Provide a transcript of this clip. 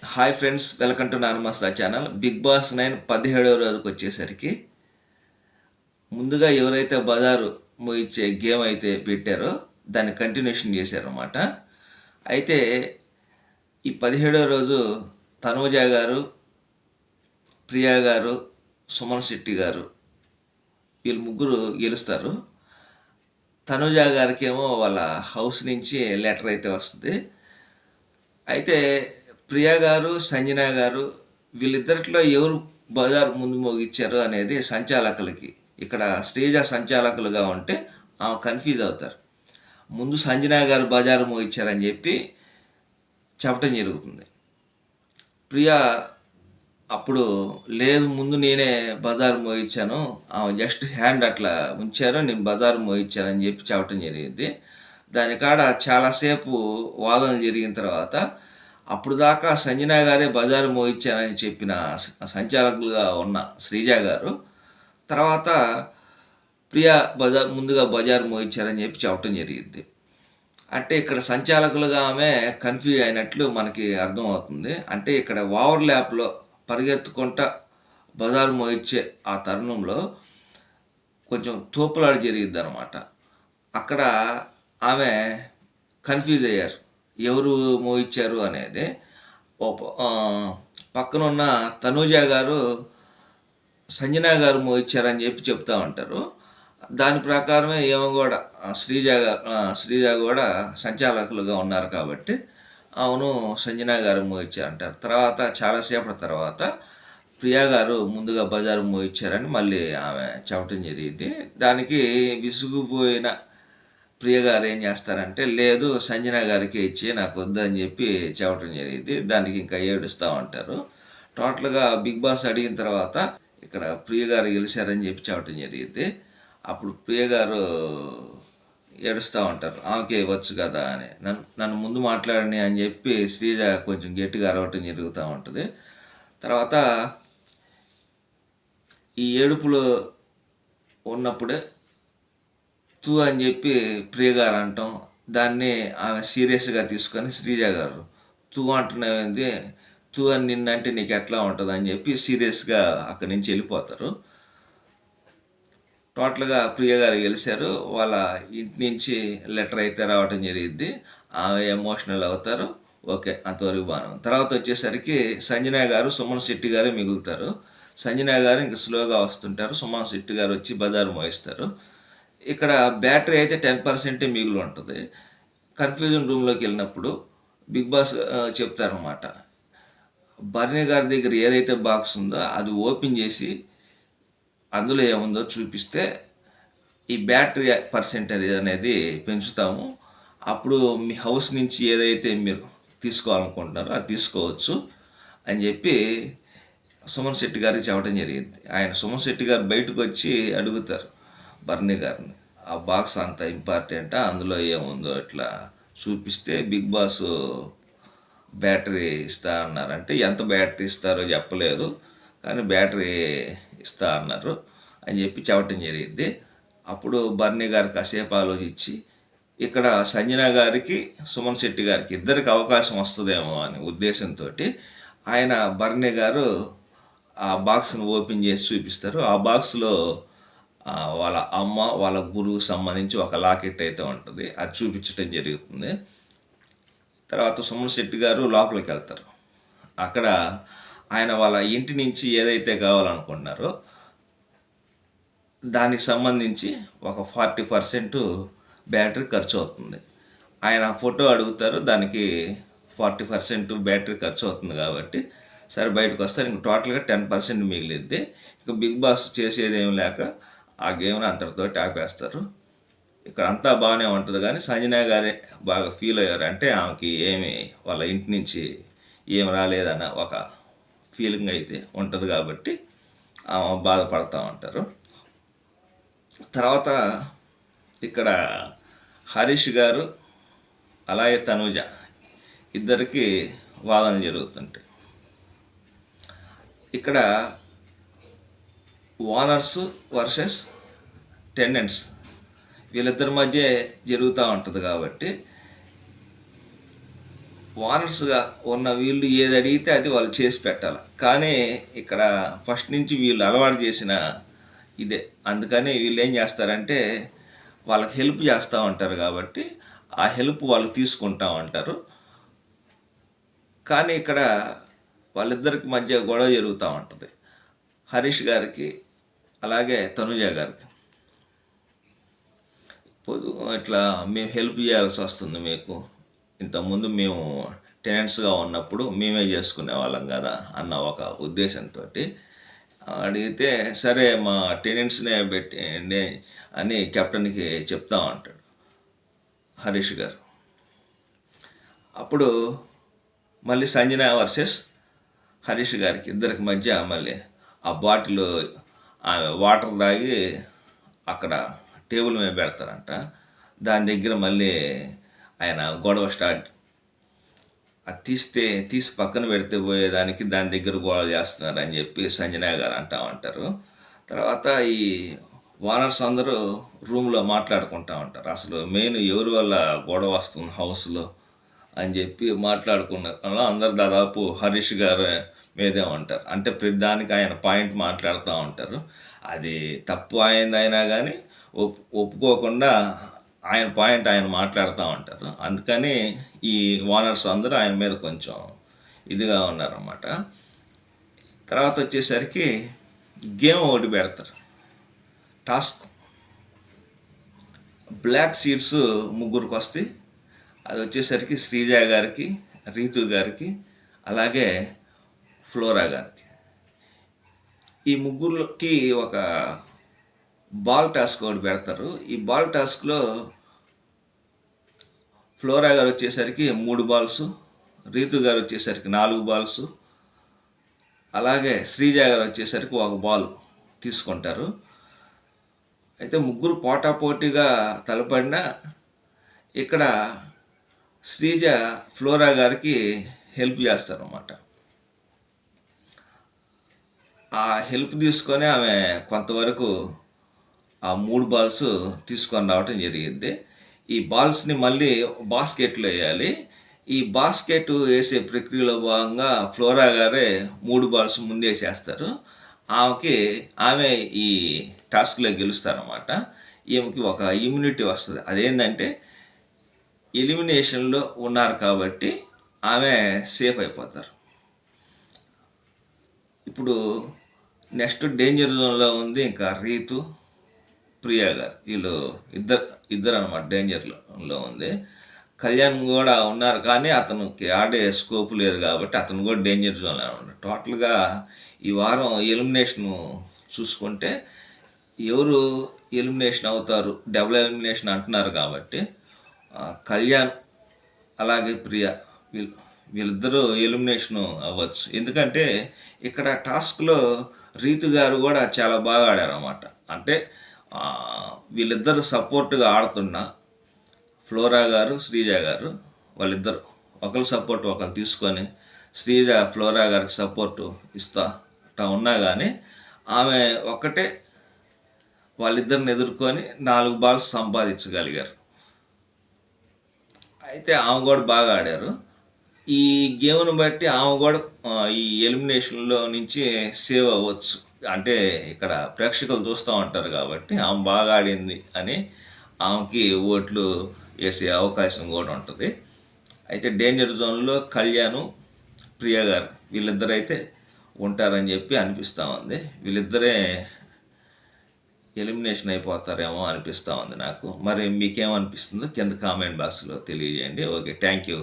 Hi friends, welcome to నానమస్తా channel. Bigg Boss 9 17వ రోజుకి వచ్చేసరికి ముందుగా ఎవరైతే బజారు మోయించే గేమ్ అయితే పెట్టారో దాన్ని కంటిన్యూషన్ చేశారన్నమాట. అయితే ఈ 17వ రోజు తనూజ గారు, ప్రియా గారు, సుమన్ శెట్టి గారు వీళ్ళు ముగ్గురు గెలుస్తారు. తనూజ గారికి ఏమో వాళ్ళ హౌస్ నుంచి లెటర్ అయితే వస్తుంది. అయితే ప్రియా గారు, సంజన గారు వీళ్ళిద్దరిలో ఎవరు బజార్ ముందు మోగిచ్చారు అనేది సంచాలకులకి, ఇక్కడ శ్రీజ సంచాలకులుగా ఉంటే ఆమె కన్ఫ్యూజ్ అవుతారు. ముందు సంజన గారు బజారు మోగించారని చెప్పి చెప్పటం జరుగుతుంది. ప్రియా అప్పుడు లేదు, ముందు నేనే బజారు మోయించాను, ఆమె జస్ట్ హ్యాండ్ అట్లా ఉంచారు, నేను బజారు మోయించానని చెప్పి చెప్పటం జరిగింది. దానికాడ చాలాసేపు వాదన జరిగిన తర్వాత అప్పుడు దాకా సంజన గారే బజారు మోయించానని చెప్పిన సంచాలకులుగా ఉన్న శ్రీజ గారు తర్వాత ప్రియా ముందుగా బజారు మోయించారని చెప్పి చెప్పటం జరిగింది. అంటే ఇక్కడ సంచాలకులుగా ఆమె కన్ఫ్యూజ్ అయినట్లు మనకి అర్థమవుతుంది. అంటే ఇక్కడ ఓవర్ ల్యాప్లో పరిగెత్తుకుంటా బజారు మోయించే ఆ తరుణంలో కొంచెం తోపులాడి జరిగిద్ది అనమాట. అక్కడ ఆమె కన్ఫ్యూజ్ అయ్యారు, ఎవరు మోయించారు అనేది. పక్కనున్న తనూజ గారు సంజన గారు మోయించారని చెప్పి చెప్తా ఉంటారు. దాని ప్రకారమే ఏమో కూడా శ్రీజ కూడా సంచాలకులుగా ఉన్నారు కాబట్టి అవును సంజన గారు మోయించారంటారు. తర్వాత చాలాసేపటి తర్వాత ప్రియా గారు ముందుగా బజారు మోయించారని మళ్ళీ ఆమె చెప్పటం జరిగింది. దానికి విసుగుపోయిన ప్రియ గారు ఏం చేస్తారంటే లేదు సంజన గారికి ఇచ్చి నాకు వద్దని చెప్పి చెప్పడం జరిగింది. దానికి ఇంకా ఏడుస్తూ ఉంటారు. టోటల్గా బిగ్ బాస్ అడిగిన తర్వాత ఇక్కడ ప్రియ గారు గెలిచారని చెప్పి చెప్పడం జరిగింది. అప్పుడు ప్రియ గారు ఏడుస్తూ ఉంటారు, ఆమెకే ఇవ్వచ్చు కదా అని. నన్ను ముందు మాట్లాడని అని చెప్పి శ్రీజ కొంచెం గట్టిగా అరవటం జరుగుతూ ఉంటుంది. తర్వాత ఈ ఏడుపులో ఉన్నప్పుడే తూ అని చెప్పి ప్రియ గారు అంటాం, దాన్ని ఆమె సీరియస్గా తీసుకొని శ్రీజ గారు తూ అంటున్నావేంది, తూ అని నిన్నంటే నీకు ఎట్లా ఉంటుంది అని చెప్పి సీరియస్గా అక్కడి నుంచి వెళ్ళిపోతారు. టోటల్గా ప్రియ గారు గెలిచారు. వాళ్ళ ఇంటి నుంచి లెటర్ అయితే రావటం జరిగింది. ఆమె ఎమోషనల్ అవుతారు. ఓకే, అంతవరకు బాగా. తర్వాత వచ్చేసరికి సంజన గారు, సుమన్ శెట్టి గారు మిగులుతారు. సంజన గారు ఇంక స్లోగా వస్తుంటారు, సుమన్ శెట్టి గారు వచ్చి బజారు మోయిస్తారు. ఇక్కడ బ్యాటరీ అయితే 10% మిగులు ఉంటుంది. కన్ఫ్యూజన్ రూమ్లోకి వెళ్ళినప్పుడు బిగ్ బాస్ చెప్తారనమాట, బర్నీ గారి దగ్గర ఏదైతే బాక్స్ ఉందో అది ఓపెన్ చేసి అందులో ఏముందో చూపిస్తే ఈ బ్యాటరీ పర్సెంటేజ్ అనేది పెంచుతాము, అప్పుడు మీ హౌస్ నుంచి ఏదైతే మీరు తీసుకోవాలనుకుంటున్నారో అది తీసుకోవచ్చు అని చెప్పి సుమన్ శెట్టి గారికి చెప్పడం జరిగింది. ఆయన సుమన్ శెట్టి గారు బయటకు వచ్చి అడుగుతారు బర్నీ గారిని, ఆ బాక్స్ అంత ఇంపార్టెంటా, అందులో ఏముందో ఇట్లా చూపిస్తే బిగ్ బాస్ బ్యాటరీ ఇస్తా అన్నారంటే ఎంత బ్యాటరీ ఇస్తారో చెప్పలేదు, కానీ బ్యాటరీ ఇస్తా అన్నారు అని చెప్పి చెప్పటం జరిగింది. అప్పుడు బర్నీ గారు కాసేపు ఆలోచించి ఇక్కడ సంజన గారికి, సుమన్ శెట్టి గారికి ఇద్దరికి అవకాశం వస్తుందేమో అని ఉద్దేశంతో ఆయన బర్నీ గారు ఆ బాక్స్ను ఓపెన్ చేసి చూపిస్తారు. ఆ బాక్స్లో వాళ్ళ అమ్మ, వాళ్ళ గురువుకు సంబంధించి ఒక లాకెట్ అయితే ఉంటుంది, అది చూపించడం జరుగుతుంది. తర్వాత సుమన్ శెట్టి గారు లోపలికి వెళ్తారు. అక్కడ ఆయన వాళ్ళ ఇంటి నుంచి ఏదైతే కావాలనుకుంటున్నారో దానికి సంబంధించి ఒక 40% బ్యాటరీ ఖర్చు అవుతుంది. ఆయన ఫోటో అడుగుతారు, దానికి 40% బ్యాటరీ ఖర్చు అవుతుంది కాబట్టి సరే బయటకు వస్తారు. ఇంక టోటల్గా 10% మిగిలిద్ది. ఇక బిగ్ బాస్ చేసేది ఏం లేక ఆ గేమ్ని అంతటితోటి ఆపేస్తారు. ఇక్కడ అంతా బాగానే ఉంటుంది, కానీ సంజన గారే బాగా ఫీల్ అయ్యారు. అంటే ఆమెకి ఏమి వాళ్ళ ఇంటి నుంచి ఏం రాలేదన్న ఒక ఫీలింగ్ అయితే ఉంటుంది కాబట్టి ఆమె బాధపడుతూ ఉంటారు. తర్వాత ఇక్కడ హరీష్ గారు అలాగే తనూజ ఇద్దరికి వాదన జరుగుతుంటాయి. ఇక్కడ ఓనర్స్ వర్సెస్ టెనెంట్స్ వీళ్ళిద్దరి మధ్య జరుగుతూ ఉంటుంది కాబట్టి ఓనర్స్గా ఉన్న వీళ్ళు ఏది అడిగితే అది వాళ్ళు చేసి పెట్టాలి. కానీ ఇక్కడ ఫస్ట్ నుంచి వీళ్ళు అలవాటు చేసిన ఇదే. అందుకని వీళ్ళు ఏం చేస్తారంటే వాళ్ళకి హెల్ప్ చేస్తూ ఉంటారు కాబట్టి ఆ హెల్ప్ వాళ్ళు తీసుకుంటా ఉంటారు. కానీ ఇక్కడ వాళ్ళిద్దరికి మధ్య గొడవ జరుగుతూ ఉంటుంది. హరీష్ గారికి అలాగే తనుజ గారికి. ఇట్లా మేము హెల్ప్ చేయాల్సి వస్తుంది మీకు, ఇంతకుముందు మేము టెనెంట్స్గా ఉన్నప్పుడు మేమే చేసుకునే వాళ్ళం కదా అన్న ఒక ఉద్దేశంతో అడిగితే, సరే మా టెనెంట్స్నే పెట్టండి అని కెప్టెన్కి చెప్తా ఉంటాడు హరీష్ గారు. అప్పుడు మళ్ళీ సంజన వర్సెస్ హరీష్ గారికి ఇద్దరికి మధ్య మళ్ళీ ఆ బాటిల్ ఆమె వాటర్ తాగి అక్కడ టేబుల్ మీద పెడతారంట. దాని దగ్గర మళ్ళీ ఆయన గొడవ స్టార్ట్. అది తీసి పక్కన పెడితే పోయేదానికి దాని దగ్గర గొడవ చేస్తున్నారని చెప్పి సంజన గారు అంటూ ఉంటారు. తర్వాత ఈ ఓనర్స్ అందరూ రూమ్లో మాట్లాడుకుంటూ ఉంటారు, అసలు మెయిన్ ఎవరి వల్ల గొడవ వస్తుంది హౌస్లో అని చెప్పి మాట్లాడుకున్న అందరు దాదాపు హరీష్ గారు మీదే ఉంటారు. అంటే ప్రతిదానికి ఆయన పాయింట్ మాట్లాడుతూ ఉంటారు. అది తప్పు అయినా కానీ ఒప్పుకోకుండా ఆయన పాయింట్ ఆయన మాట్లాడుతూ ఉంటారు. అందుకని ఈ ఓనర్స్ అందరూ ఆయన మీద కొంచెం ఇదిగా ఉన్నారన్నమాట. తర్వాత వచ్చేసరికి గేమ్ ఒకటి పెడతారు, టాస్క్. బ్లాక్ సీడ్స్ ముగ్గురికి వస్తాయి. అది వచ్చేసరికి శ్రీజ గారికి, రీతు గారికి, అలాగే ఫ్లోరా గారికి. ఈ ముగ్గురికి ఒక బాల్ టాస్క్ ఒకటి పెడతారు. ఈ బాల్ టాస్క్లో ఫ్లోరా గారు వచ్చేసరికి 3 బాల్స్, రీతు గారు వచ్చేసరికి 4 బాల్స్, అలాగే శ్రీజ గారు వచ్చేసరికి 1 బాల్ తీసుకుంటారు. అయితే ముగ్గురు పోటాపోటీగా తలపడిన ఇక్కడ శ్రీజ ఫ్లోరా గారికి హెల్ప్ చేస్తారన్నమాట. ఆ హెల్ప్ తీసుకొని ఆమె కొంతవరకు ఆ 3 బాల్స్ తీసుకొని రావటం జరిగింది. ఈ బాల్స్ని మళ్ళీ బాస్కెట్లో వేయాలి. ఈ బాస్కెట్ వేసే ప్రక్రియలో భాగంగా ఫ్లోరా గారే 3 బాల్స్ ముందేసేస్తారు. ఆమె ఈ టాస్క్లో గెలుస్తారన్నమాట. ఈమెకి ఒక ఇమ్యూనిటీ వస్తుంది. అదేంటంటే ఎలిమినేషన్లో ఉన్నారు కాబట్టి ఆమె సేఫ్ అయిపోతారు. ఇప్పుడు నెక్స్ట్ డేంజర్ జోన్లో ఉంది ఇంకా రీతు, ప్రియా గారు. వీళ్ళు ఇద్దరు అనమాట డేంజర్లో ఉంది. కళ్యాణ్ కూడా ఉన్నారు కానీ అతనికి ఆడే స్కోప్ లేదు కాబట్టి అతను కూడా డేంజర్ జోన్లో ఉన్నాడు. టోటల్గా ఈ వారం ఎలిమినేషన్ చూసుకుంటే ఎవరు ఎలిమినేషన్ అవుతారు, డబుల్ ఎలిమినేషన్ అంటున్నారు కాబట్టి కళ్యాణ్ అలాగే ప్రియా వీళ్ళిద్దరూ ఎలిమినేషన్ అవ్వచ్చు. ఎందుకంటే ఇక్కడ టాస్క్లో రీతు గారు కూడా చాలా బాగా ఆడారు అన్నమాట. అంటే వీళ్ళిద్దరు సపోర్ట్గా ఆడుతున్న ఫ్లోరా గారు, శ్రీజ గారు వాళ్ళిద్దరు ఒకరి సపోర్ట్ ఒకరు తీసుకొని శ్రీజ ఫ్లోరా గారికి సపోర్టు ఇస్తా ఉన్నా కానీ ఆమె ఒక్కటే వాళ్ళిద్దరిని ఎదుర్కొని 4 బాల్స్ సంపాదించగలిగారు. అయితే ఆమె కూడా బాగా ఆడారు. ఈ గేమ్ను బట్టి ఆమె కూడా ఈ ఎలిమినేషన్లో నుంచి సేవ్ అవ్వచ్చు. అంటే ఇక్కడ ప్రేక్షకులు చూస్తూ ఉంటారు కాబట్టి ఆమె బాగా ఆడింది అని ఆమెకి ఓట్లు వేసే అవకాశం కూడా ఉంటుంది. అయితే డేంజర్ జోన్లో కళ్యాణ్, ప్రియా గారు వీళ్ళిద్దరైతే ఉంటారని చెప్పి అనిపిస్తూ ఉంది. వీళ్ళిద్దరే ఎలిమినేషన్ అయిపోతారేమో అనిపిస్తూ ఉంది నాకు. మరి మీకేమనిపిస్తుందో కింద కామెంట్ బాక్స్లో తెలియజేయండి. Okay, thank you.